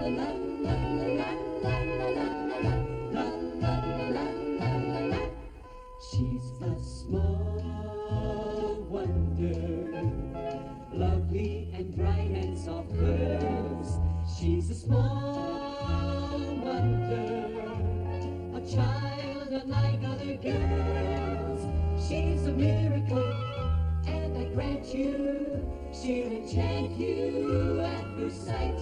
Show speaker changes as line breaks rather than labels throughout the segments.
She's a small wonder, lovely and bright and soft curves. She's a small wonder, a child unlike other girls. She's a miracle, and I grant you, she'll enchant you at first sight.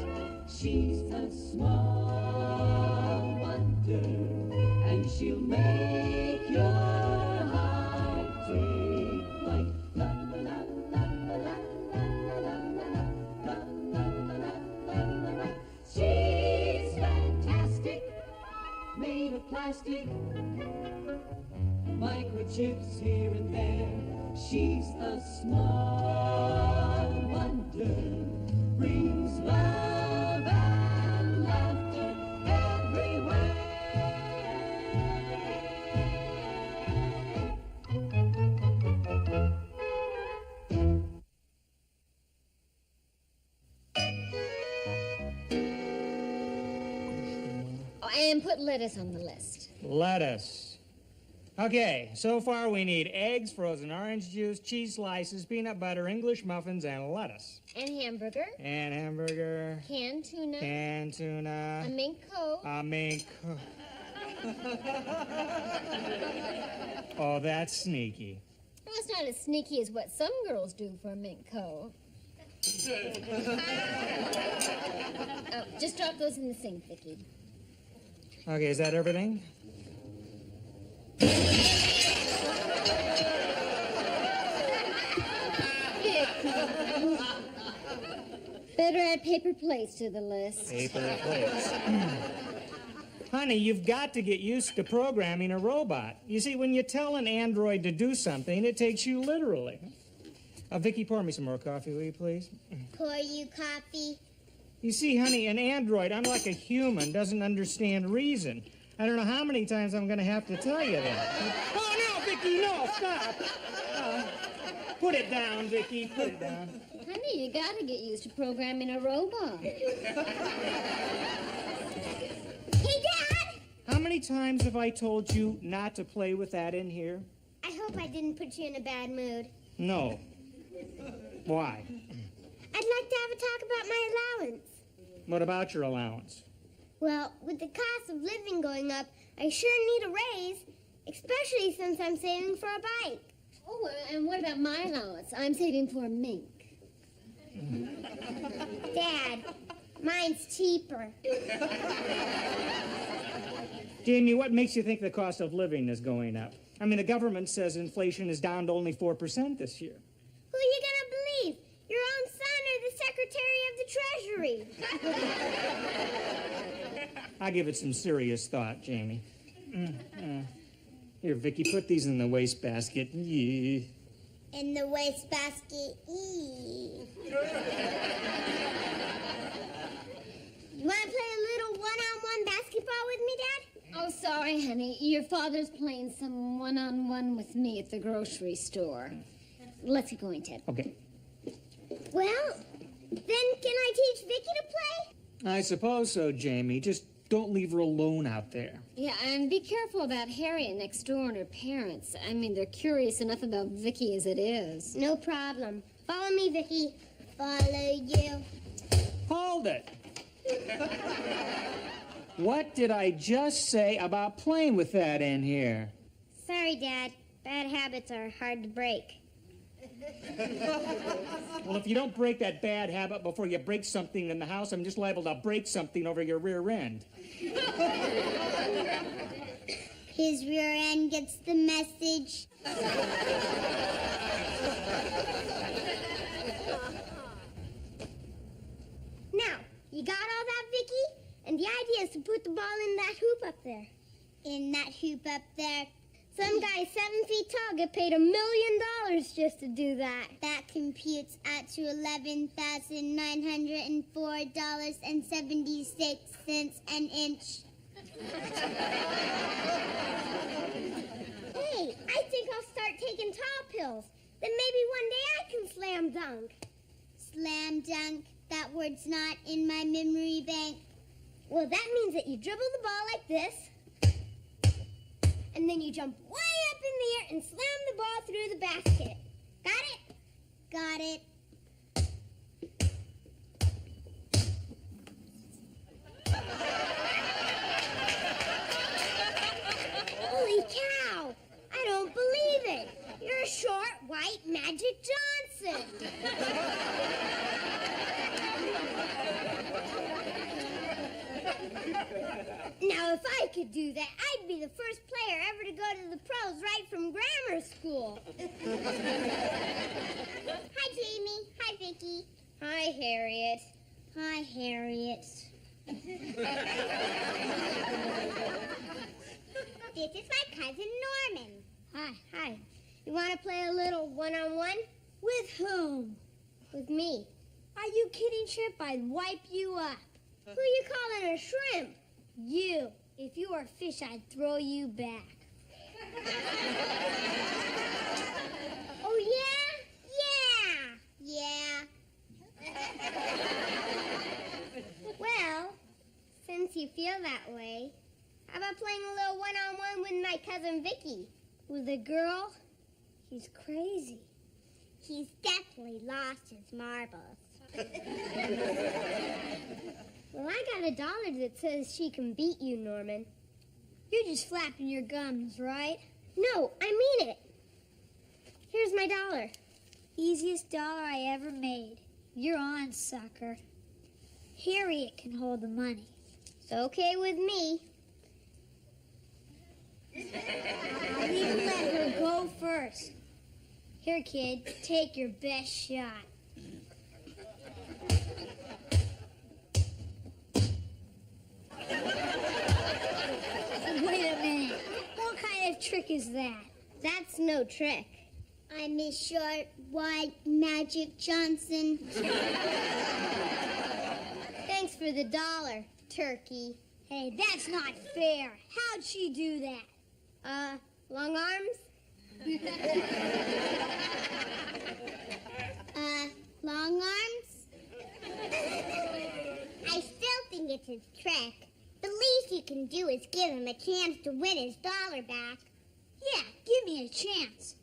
She's a small wonder, and she'll make your heart take flight. La la la la la la la la la la la. She's fantastic, made of plastic, microchips here and there. She's a small wonder, brings love and laughter everywhere.
Oh, and put lettuce on the list.
Lettuce. Okay, so far we need eggs, frozen orange juice, cheese slices, peanut butter, English muffins, and lettuce.
And hamburger.
And hamburger.
Canned tuna.
Canned tuna.
A mink coat.
A mink coat. Oh, that's sneaky.
Well, it's not as sneaky as what some girls do for a mink coat. Oh, just drop those in the sink, Vicky.
Okay, is that everything?
Better add paper plates to the list.
Paper plates. Honey, you've got to get used to programming a robot. You see, when you tell an android to do something, it takes you literally. Vicky, pour me some more coffee, will you, please?
Pour you coffee?
You see, honey, an android, unlike a human, doesn't understand reason. I don't know how many times I'm going to have to tell you that. Oh, no, Vicky, no, stop. Put it down, Vicky, put it down.
Honey, you gotta get used to programming a robot.
Hey, Dad!
How many times have I told you not to play with that in here?
I hope I didn't put you in a bad mood.
No. Why?
I'd like to have a talk about my allowance.
What about your allowance?
Well, with the cost of living going up, I sure need a raise, especially since I'm saving for a bike.
Oh, and what about my allowance? I'm saving for a mink.
Dad, mine's cheaper.
Jamie, what makes you think the cost of living is going up? I mean, the government says inflation is down to only 4% this year.
Who are you going to believe? Your own son or the Secretary of the Treasury?
I'll give it some serious thought, Jamie. Here, Vicky, put these in the wastebasket. Yeah.
In the wastebasket. You want to play a little one-on-one basketball with me, Dad?
Oh, sorry, honey. Your father's playing some one-on-one with me at the grocery store. Let's get going, Ted.
Okay.
Well, then can I teach Vicky to play?
I suppose so, Jamie. Just don't leave her alone out there.
Yeah, and be careful about Harriet next door and her parents. I mean, they're curious enough about Vicky as it is.
No problem. Follow me, Vicky. Follow you.
Hold it. What did I just say about playing with that in here?
Sorry, Dad. Bad habits are hard to break.
Well, if you don't break that bad habit before you break something in the house, I'm just liable to break something over your rear end.
His rear end gets the message. Now, you got all that, Vicky? And the idea is to put the ball in that hoop up there. In that hoop up there. Some guy 7 feet tall get paid $1 million just to do that. That computes out to $11,904.76 an inch. Hey, I think I'll start taking tall pills. Then maybe one day I can slam dunk. Slam dunk? That word's not in my memory bank. Well, that means that you dribble the ball like this, and then you jump way up in the air and slam the ball through the basket. Got it? Got it. Holy cow! I don't believe it. You're short, white Magic Johnson. Now, if I could do that, I'd be the first player ever to go to the pros right from grammar school. Hi, Jamie. Hi, Vicky. Hi, Harriet. Hi, Harriet. This is my cousin Norman. Hi. Hi. You want to play a little one-on-one? With whom? With me. Are you kidding, Chip? I'd wipe you up. Who you calling a shrimp? You. If you were a fish, I'd throw you back. Oh, yeah? Yeah. Well, since you feel that way, how about playing a little one-on-one with my cousin Vicky? With a girl? He's crazy. He's definitely lost his marbles. Well, I got $1 that says she can beat you, Norman. You're just flapping your gums, right? No, I mean it. Here's my $1. Easiest dollar I ever made. You're on, sucker. Harriet can hold the money. It's okay with me. I'll even let her go first. Here, kid, take your best shot. Wait a minute. What kind of trick is that? That's no trick. I'm Miss Short, White Magic Johnson. Thanks for the $1, turkey. Hey, that's not fair. How'd she do that? Long arms? Long arms? I still think it's his trick. The least you can do is give him a chance to win his $1 back. Yeah, give me a chance.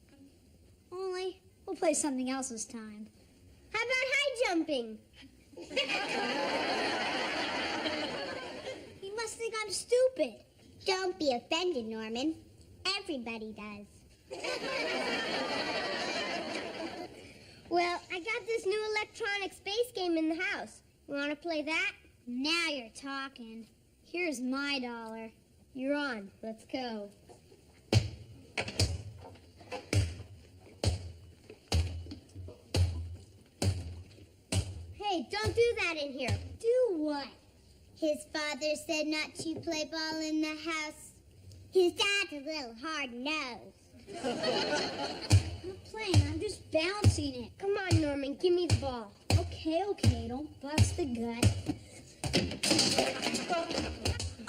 Only, we'll play something else this time. How about high jumping? He must think I'm stupid. Don't be offended, Norman. Everybody does. Well, I got this new electronic space game in the house. You want to play that? Now you're talking. Here's my $1. You're on. Let's go. Hey, don't do that in here. Do what? His father said not to play ball in the house. His dad's a little hard-nosed. I'm not playing. I'm just bouncing it. Come on, Norman. Give me the ball. Okay. Don't bust the gut.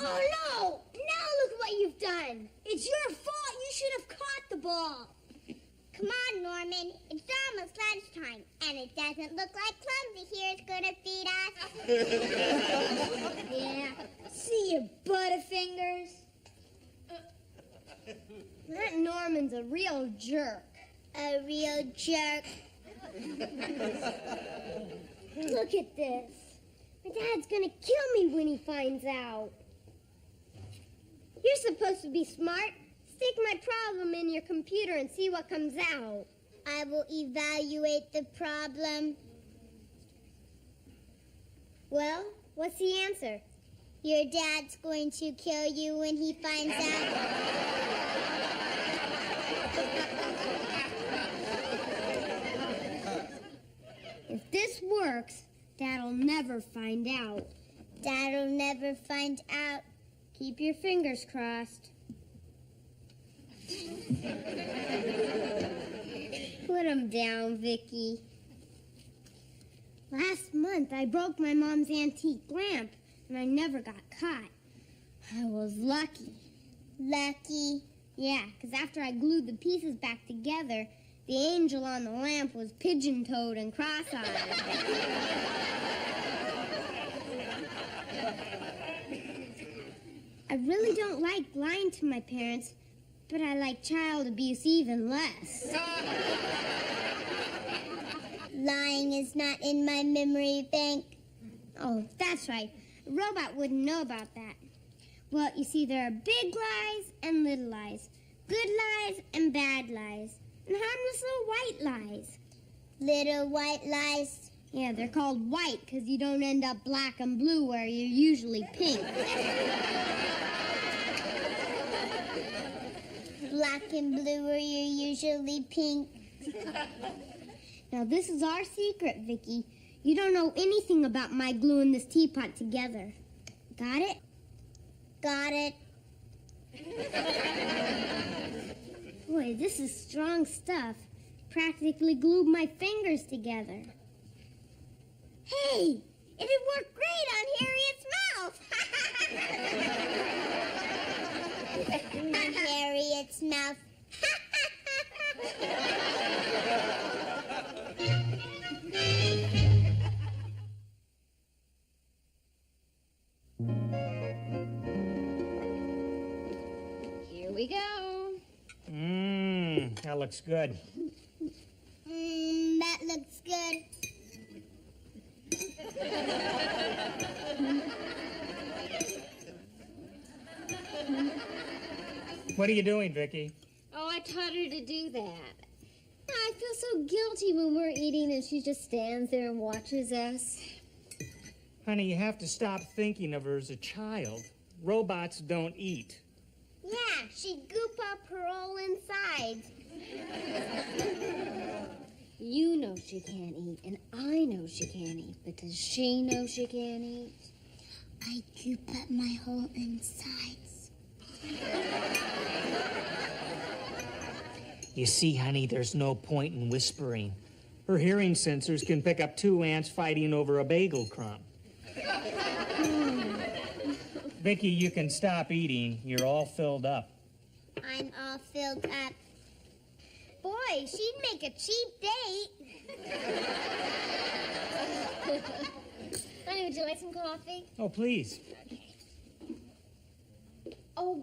Oh, no! Now look what you've done. It's your fault. You should have caught the ball. Come on, Norman. It's almost lunchtime, and it doesn't look like Clumsy here is going to feed us. Yeah. See you, Butterfingers. That Norman's a real jerk. A real jerk. Look at this. My dad's going to kill me when he finds out. You're supposed to be smart. Stick my problem in your computer and see what comes out. I will evaluate the problem. Well, what's the answer? Your dad's going to kill you when he finds out. If this works, Dad'll never find out. Dad'll never find out. Keep your fingers crossed. Put 'em down, Vicky. Last month, I broke my mom's antique lamp, and I never got caught. I was lucky. Lucky? Yeah, because after I glued the pieces back together, the angel on the lamp was pigeon-toed and cross-eyed. I really don't like lying to my parents, but I like child abuse even less. Lying is not in my memory bank. Oh, that's right. A robot wouldn't know about that. Well, you see, there are big lies and little lies, good lies and bad lies, and harmless little white lies. Little white lies? Yeah, they're called white because you don't end up black and blue where you're usually pink. Black and blue where you're usually pink. Now, this is our secret, Vicky. You don't know anything about my gluing this teapot together. Got it? Got it. Boy, this is strong stuff. Practically glued my fingers together. Hey, it'd work great on Harriet's mouth. On Harriet's mouth.
Here we go.
That looks good.
That looks good.
What are you doing, Vicky?
Oh, I taught her to do that. I feel so guilty when we're eating and she just stands there and watches us.
Honey, you have to stop thinking of her as a child. Robots don't eat.
Yeah, she'd goop up her whole insides.
You know she can't eat, and I know she can't eat, but does she know she can't eat?
I goop up my whole insides.
You see, honey, there's no point in whispering. Her hearing sensors can pick up two ants fighting over a bagel crumb. Vicky, you can stop eating. You're all filled up.
I'm all filled up. Boy, she'd make a cheap date.
Honey, would you like some coffee?
Oh, please.
Oh,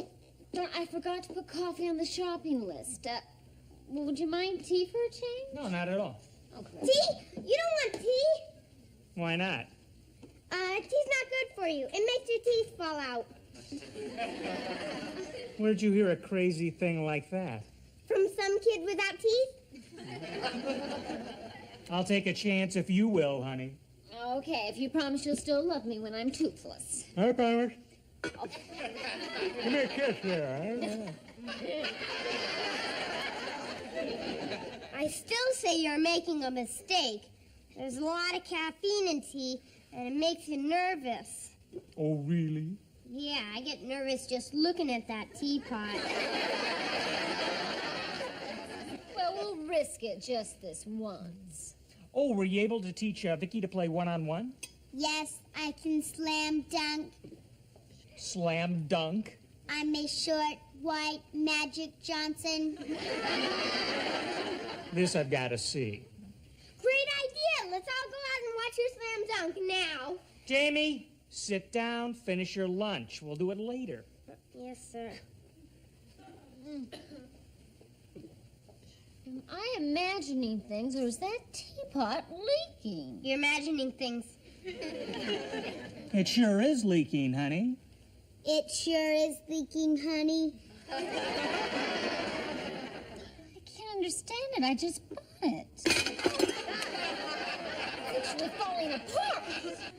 darn, I forgot to put coffee on the shopping list. Would you mind tea for a change?
No, not at all.
Okay.
Tea? You don't want tea?
Why not?
Tea's not good for you. It makes your teeth fall out.
Where'd you hear a crazy thing like that?
From some kid without teeth?
I'll take a chance if you will, honey.
Okay, if you promise you'll still love me when I'm toothless.
I promise. Give me a kiss there.
I still say you're making a mistake. There's a lot of caffeine in tea, and it makes you nervous.
Oh, really?
Yeah, I get nervous just looking at that teapot.
Well, we'll risk it just this once.
Oh, were you able to teach Vicky to play one-on-one?
Yes, I can slam dunk.
Slam dunk?
I'm a short, white Magic Johnson.
This I've got to see.
Great idea. Let's all go out and watch your slam dunk now.
Jamie, sit down, finish your lunch. We'll do it later.
Yes, sir.
Am I imagining things, or is that teapot leaking?
You're imagining things.
It sure is leaking, honey.
It sure is leaking, honey.
I can't understand it. I just bought it. It's actually falling apart.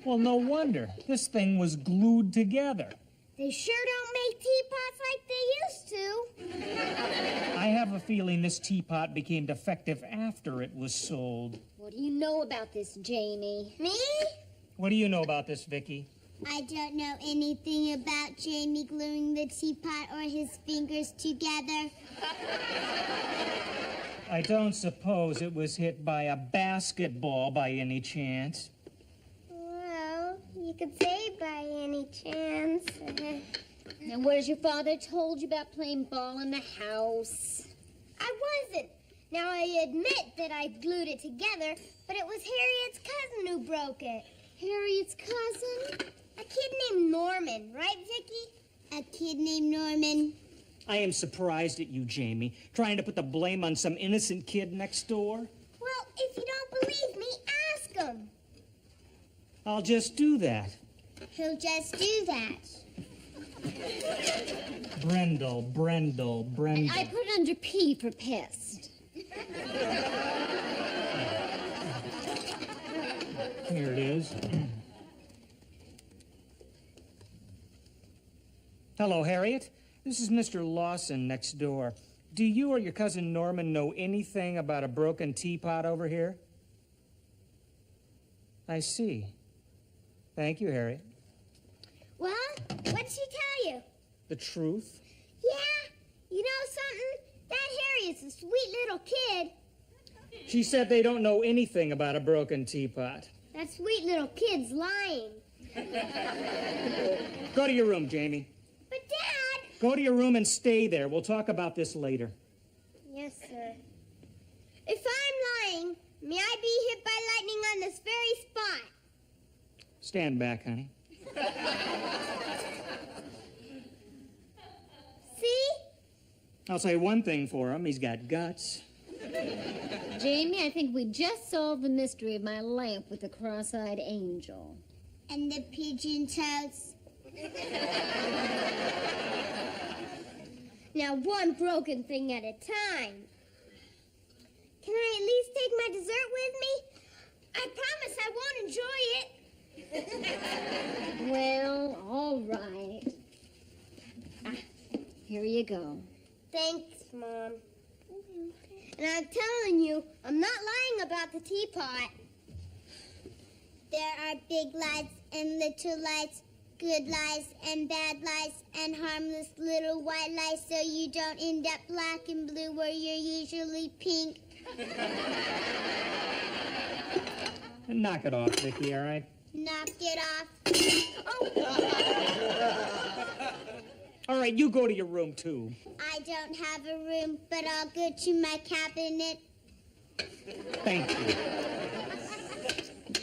Well, no wonder. This thing was glued together.
They sure don't make teapots like they used to.
I have a feeling this teapot became defective after it was sold.
What do you know about this, Jamie?
Me?
What do you know about this, Vicky?
I don't know anything about Jamie gluing the teapot or his fingers together.
I don't suppose it was hit by a basketball by any chance.
Well, you could say by any chance.
Now, what has your father told you about playing ball in the house?
I wasn't. Now, I admit that I glued it together, but it was Harriet's cousin who broke it.
Harriet's cousin?
A kid named Norman, right, Vicky? A kid named Norman.
I am surprised at you, Jamie, trying to put the blame on some innocent kid next door.
Well, if you don't believe me, ask him.
I'll just do that.
He'll just do that.
Brendel.
And I put under P for pest.
Here it is. Hello, Harriet. This is Mr. Lawson next door. Do you or your cousin Norman know anything about a broken teapot over here? I see. Thank you, Harriet.
Well, what'd she tell you?
The truth?
Yeah, you know something? That Harriet's a sweet little kid.
She said they don't know anything about a broken teapot.
That sweet little kid's lying.
Go to your room, Jamie.
But, Dad!
Go to your room and stay there. We'll talk about this later.
Yes, sir. If I'm lying, may I be hit by lightning on this very spot?
Stand back, honey.
See?
I'll say one thing for him. He's got guts.
Jamie, I think we just solved the mystery of my lamp with the cross-eyed angel.
And the pigeon toes. Now, one broken thing at a time. Can I at least take my dessert with me? I promise I won't enjoy it.
Well, all right. Here you go.
Thanks, Mom. And I'm telling you, I'm not lying about the teapot. There are big lies and little lies, good lies and bad lies, and harmless little white lies, so you don't end up black and blue where you're usually pink.
Knock it off, Vicky, all right?
Knock it off.
All right, you go to your room, too.
I don't have a room, but I'll go to my cabinet.
Thank you.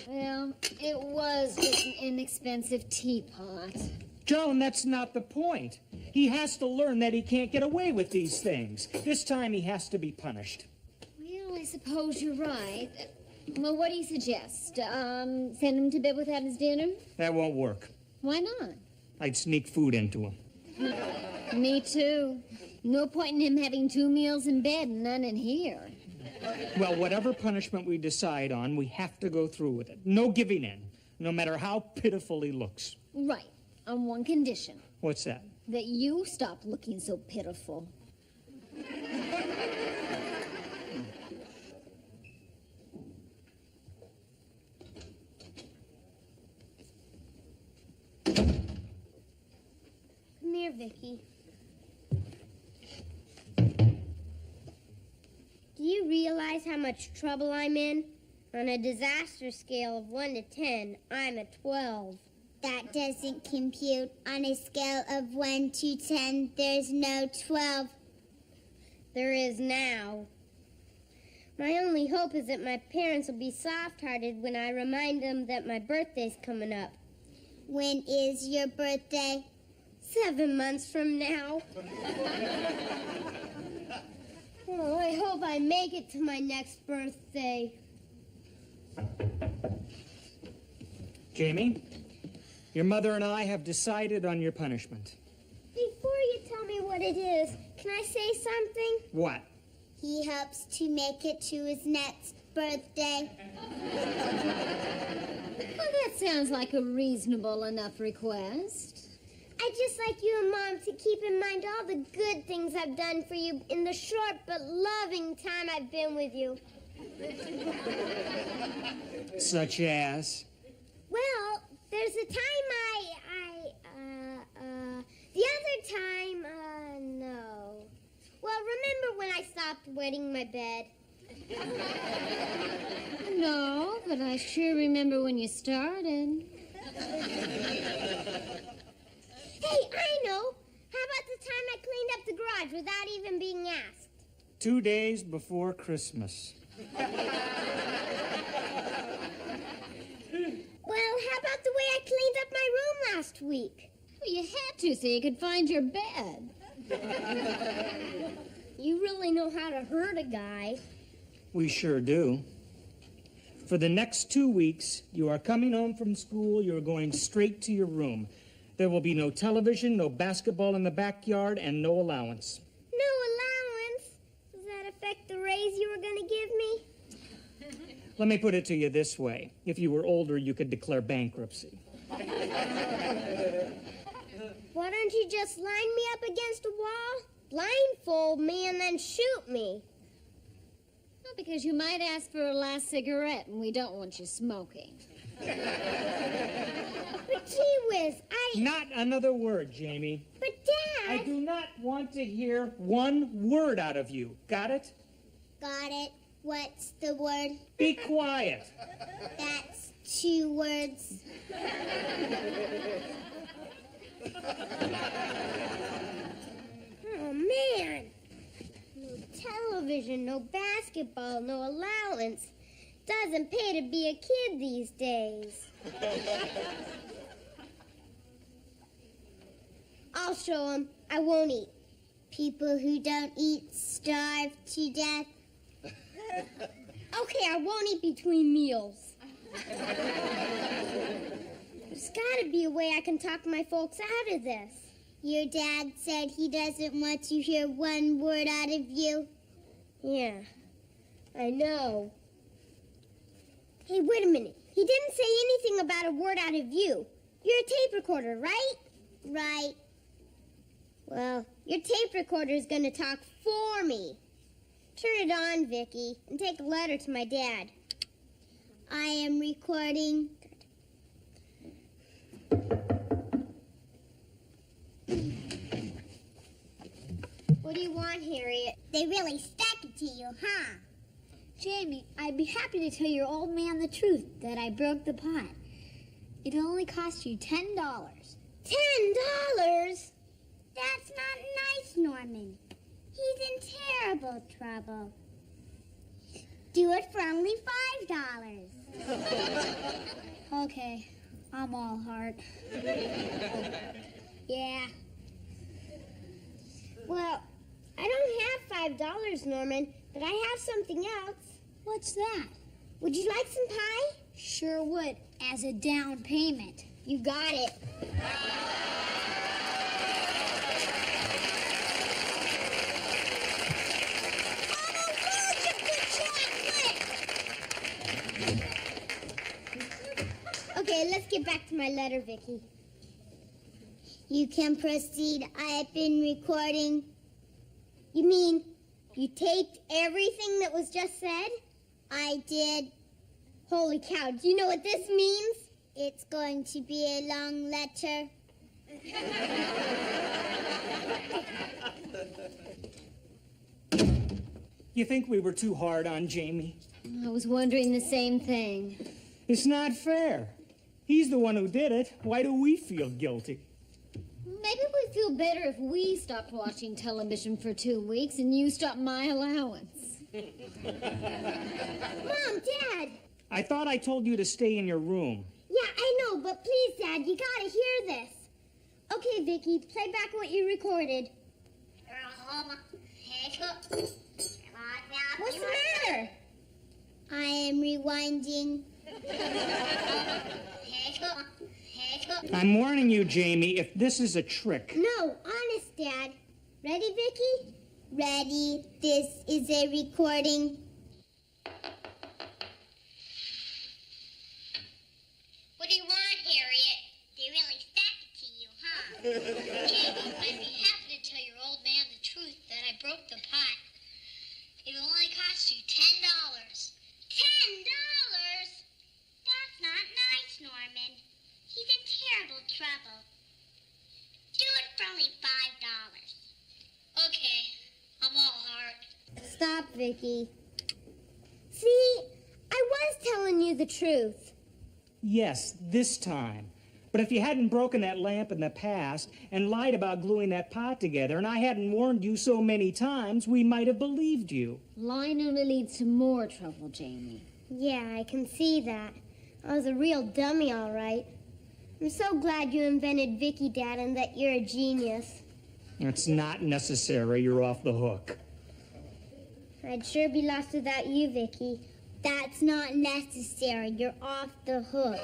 Well, it was just an inexpensive teapot.
Joan, that's not the point. He has to learn that he can't get away with these things. This time he has to be punished.
Well, I suppose you're right. Well, what do you suggest? Send him to bed without his dinner?
That won't work.
Why not?
I'd sneak food into him.
Me too. No point in him having 2 meals in bed and none in here.
Well, whatever punishment we decide on, we have to go through with it. No giving in, no matter how pitiful he looks.
Right. On one condition.
What's that?
That you stop looking so pitiful.
Come here, Vicky. Do you realize how much trouble I'm in? On a disaster scale of 1 to 10, I'm a 12. That doesn't compute. On a scale of 1 to 10, there's no 12. There is now. My only hope is that my parents will be soft-hearted when I remind them that my birthday's coming up. When is your birthday? 7 months from now. Oh, I hope I make it to my next birthday.
Jamie, your mother and I have decided on your punishment.
Before you tell me what it is, can I say something?
What?
He hopes to make it to his next birthday.
Well, that sounds like a reasonable enough request.
I'd just like you and Mom to keep in mind all the good things I've done for you in the short but loving time I've been with you.
Such as?
Well, there's a time the other time, no. Well, remember when I stopped wetting my bed?
No, but I sure remember when you started.
Hey, I know. How about the time I cleaned up the garage without even being asked?
2 days before Christmas.
Well, how about the way I cleaned up my room last week?
Well, you had to so you could find your bed.
You really know how to hurt a guy.
We sure do. For the next 2 weeks, you are coming home from school, you're going straight to your room. There will be no television, no basketball in the backyard, and no allowance.
No allowance? Does that affect the raise you were going to give me?
Let me put it to you this way. If you were older, you could declare bankruptcy.
Why don't you just line me up against a wall, blindfold me, and then shoot me?
Well, because you might ask for a last cigarette, and we don't want you smoking.
But gee whiz,
Not another word, Jamie.
But Dad...
I do not want to hear one word out of you. Got it?
Got it. What's the word?
Be quiet.
That's 2 words. Oh, man. No television, no basketball, no allowance. Doesn't pay to be a kid these days. I'll show 'em. I won't eat. People who don't eat starve to death. Okay, I won't eat between meals. There's gotta be a way I can talk my folks out of this. Your dad said he doesn't want to hear one word out of you. Yeah, I know. Hey, wait a minute. He didn't say anything about a word out of you. You're a tape recorder, right? Right. Well, your tape recorder's gonna talk for me. Turn it on, Vicky, and take a letter to my dad. I am recording. What do you want, Harriet? They really stuck it to you, huh?
Jamie, I'd be happy to tell your old man the truth, that I broke the pot. It only cost you $10.
$10? That's not nice, Norman. He's in terrible trouble. Do it for only $5.
Okay, I'm all heart. Yeah.
Well, I don't have $5, Norman, but I have something else.
What's that?
Would you like some pie?
Sure would, as a down payment.
You got it. Okay, let's get back to my letter, Vicky. You can proceed. I have been recording. You mean you taped everything that was just said? I did. Holy cow, do you know what this means? It's going to be a long letter.
You think we were too hard on Jamie?
I was wondering the same thing.
It's not fair. He's the one who did it. Why do we feel guilty?
Maybe we'd feel better if we stopped watching television for 2 weeks and you stopped my allowance.
Mom, Dad.
I thought I told you to stay in your room.
Yeah, I know, but please, Dad, you gotta hear this. Okay, Vicky, play back what you recorded. What's the matter? I am rewinding.
I'm warning you, Jamie, if this is a trick.
No, honest, Dad. Ready, Vicky? Ready. This is a recording. What do you want, Harriet? They really stuck it to you, huh?
Jamie, I'd be happy to tell your old man the truth, that I broke the pot. It only cost you $10.
$10? That's not nice, Norman. He's in terrible trouble. Do it for only $5.
Okay, I'm all heart.
Stop, Vicky. See, I was telling you the truth.
Yes, this time. But if you hadn't broken that lamp in the past and lied about gluing that pot together, and I hadn't warned you so many times, we might have believed you.
Lying only leads to more trouble, Jamie.
Yeah, I can see that. I was a real dummy, all right. I'm so glad you invented Vicky, Dad, and that you're a genius.
It's not necessary. You're off the hook.
I'd sure be lost without you, Vicky. That's not necessary. You're off the hook.